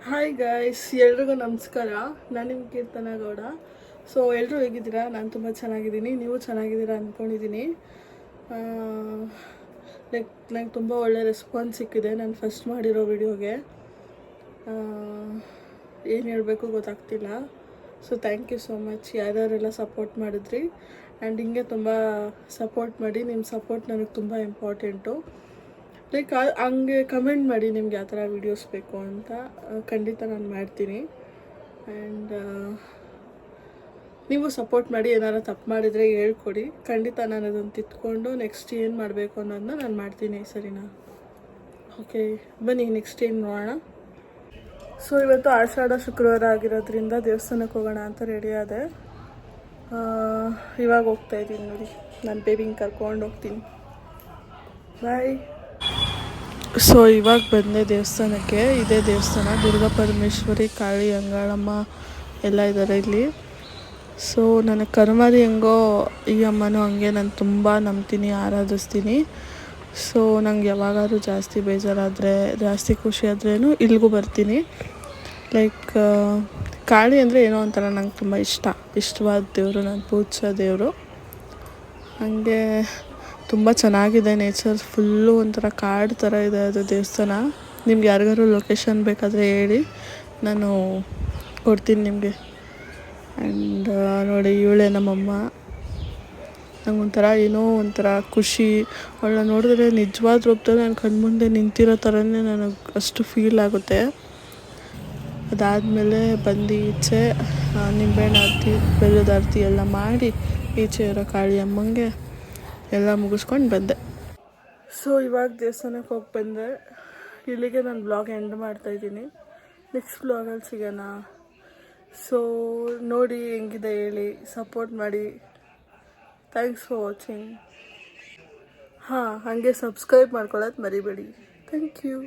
Hi guys, ಎಲ್ರಿಗೂ ನಮಸ್ಕಾರ. ನಾನು ನಿಮ್ಮ ಕೀರ್ತನ ಗೌಡ. ಸೊ ಎಲ್ಲರೂ ಹೇಗಿದ್ದೀರಾ? ನಾನು ತುಂಬ ಚೆನ್ನಾಗಿದ್ದೀನಿ, ನೀವು ಚೆನ್ನಾಗಿದ್ದೀರಾ ಅಂದ್ಕೊಂಡಿದ್ದೀನಿ. ನಂಗೆ ತುಂಬ ಒಳ್ಳೆ ರೆಸ್ಪಾನ್ಸ್ ಸಿಕ್ಕಿದೆ ನಾನು ಫಸ್ಟ್ ಮಾಡಿರೋ ವಿಡಿಯೋಗೆ. ಏನು ಹೇಳಬೇಕು ಗೊತ್ತಾಗ್ತಿಲ್ಲ. So thank you so much ಯಾರ್ಯಾರೆಲ್ಲ ಸಪೋರ್ಟ್ ಮಾಡಿದ್ರಿ. ಆ್ಯಂಡ್ ಹಿಂಗೆ ತುಂಬ ಸಪೋರ್ಟ್ ಮಾಡಿ. ನಿಮ್ಮ ಸಪೋರ್ಟ್ ನನಗೆ ತುಂಬ ಇಂಪಾರ್ಟೆಂಟು. ಲೈಕ್ ಹಂಗೆ ಕಮೆಂಟ್ ಮಾಡಿ ನಿಮ್ಗೆ ಯಾವ ಥರ ವೀಡಿಯೋಸ್ ಬೇಕು ಅಂತ. ಖಂಡಿತ ನಾನು ಮಾಡ್ತೀನಿ. ಆ್ಯಂಡ್ ನೀವು ಸಪೋರ್ಟ್ ಮಾಡಿ. ಏನಾರು ತಪ್ಪು ಮಾಡಿದರೆ ಹೇಳ್ಕೊಡಿ. ಖಂಡಿತ ನಾನು ಅದನ್ನು ತಿದ್ಕೊಂಡು ನೆಕ್ಸ್ಟ್ ಏನು ಮಾಡಬೇಕು ಅನ್ನೋದನ್ನ ನಾನು ಮಾಡ್ತೀನಿ. ಸರಿನಾ? ಓಕೆ, ಬನ್ನಿ ನೆಕ್ಸ್ಟ್ ಏನು ನೋಡೋಣ. ಸೊ ಇವತ್ತು ಆಷಾಢ ಶುಕ್ರವಾರ ಆಗಿರೋದ್ರಿಂದ ದೇವಸ್ಥಾನಕ್ಕೆ ಹೋಗೋಣ ಅಂತ ರೆಡಿ ಆದೆ. ಇವಾಗ ಹೋಗ್ತಾಯಿದ್ದೀನಿ ನೋಡಿ. ನಾನು ಬೇಬಿಂಗ್ ಕರ್ಕೊಂಡು ಹೋಗ್ತೀನಿ. ಬಾಯ್. ಸೊ ಇವಾಗ ಬಂದೆ ದೇವಸ್ಥಾನಕ್ಕೆ. ಇದೇ ದೇವಸ್ಥಾನ, ದುರ್ಗಾ ಪರಮೇಶ್ವರಿ, ಕಾಳಿ, ಅಂಗಾಳಮ್ಮ ಎಲ್ಲ ಇದ್ದಾರೆ ಇಲ್ಲಿ. ಸೊ ನನಗೆ ಕರ್ಮಾದಿ ಹೆಂಗೋ ಈ ಅಮ್ಮನೂ ಹಂಗೆ ನಾನು ತುಂಬ ನಂಬ್ತೀನಿ, ಆರಾಧಿಸ್ತೀನಿ. ಸೊ ನಂಗೆ ಯಾವಾಗಾದ್ರೂ ಜಾಸ್ತಿ ಬೇಜಾರಾದರೆ, ಜಾಸ್ತಿ ಖುಷಿ ಆದ್ರೇನು ಇಲ್ಲಿಗೂ ಬರ್ತೀನಿ. ಲೈಕ್ ಕಾಳಿ ಅಂದರೆ ಏನೋ ಒಂಥರ ನಂಗೆ ತುಂಬ ಇಷ್ಟವಾದ ದೇವರು, ನಾನು ಪೂಜಿಸೋ ದೇವರು. ಹಾಗೆ ತುಂಬ ಚೆನ್ನಾಗಿದೆ. ನೇಚರ್ ಫುಲ್ಲು ಒಂಥರ ಕಾಡು ಥರ ಇದೆ ಅದು ದೇವಸ್ಥಾನ. ನಿಮ್ಗೆ ಯಾರಿಗಾರು ಲೊಕೇಶನ್ ಬೇಕಾದರೆ ಹೇಳಿ, ನಾನು ಕೊಡ್ತೀನಿ ನಿಮಗೆ. ಆ್ಯಂಡ್ ನೋಡಿ, ಇವಳೇ ನಮ್ಮಮ್ಮ. ನಂಗೊಂಥರ ಏನೋ ಒಂಥರ ಖುಷಿ. ಅವಳನ್ನ ನೋಡಿದ್ರೆ ನಿಜವಾದ ರೂಪದಲ್ಲಿ ನನ್ನ ಕಣ್ಮುಂದೆ ನಿಂತಿರೋ ಥರನೇ ನನಗೆ ಅಷ್ಟು ಫೀಲ್ ಆಗುತ್ತೆ. ಅದಾದಮೇಲೆ ಬಂದು ಈಚೆ ನಿಂಬೆಹಣ್ಣು ಆರತಿ, ಬೆಲ್ಲದ ಆರತಿ ಎಲ್ಲ ಮಾಡಿ ಈಚೆ ಇರೋ ಕಾಳಿ ಅಮ್ಮಂಗೆ ಎಲ್ಲ ಮುಗಿಸ್ಕೊಂಡು ಬಂದೆ. ಸೊ ಇವಾಗ ದೇವಸ್ಥಾನಕ್ಕೆ ಹೋಗಿ ಬಂದೆ. ಇಲ್ಲಿಗೆ ನಾನು ಬ್ಲಾಗ್ ಎಂಡ್ ಮಾಡ್ತಾಯಿದ್ದೀನಿ. ನೆಕ್ಸ್ಟ್ ಬ್ಲಾಗಲ್ಲಿ ಸಿಗೋಣ. ಸೊ ನೋಡಿ ಹೆಂಗಿದೆ ಹೇಳಿ, ಸಪೋರ್ಟ್ ಮಾಡಿ. Thanks for watching. ಹಾಗೆ ಸಬ್ಸ್ಕ್ರೈಬ್ ಮಾಡ್ಕೊಳ್ಳೋದು ಮರಿಬೇಡಿ. Thank you.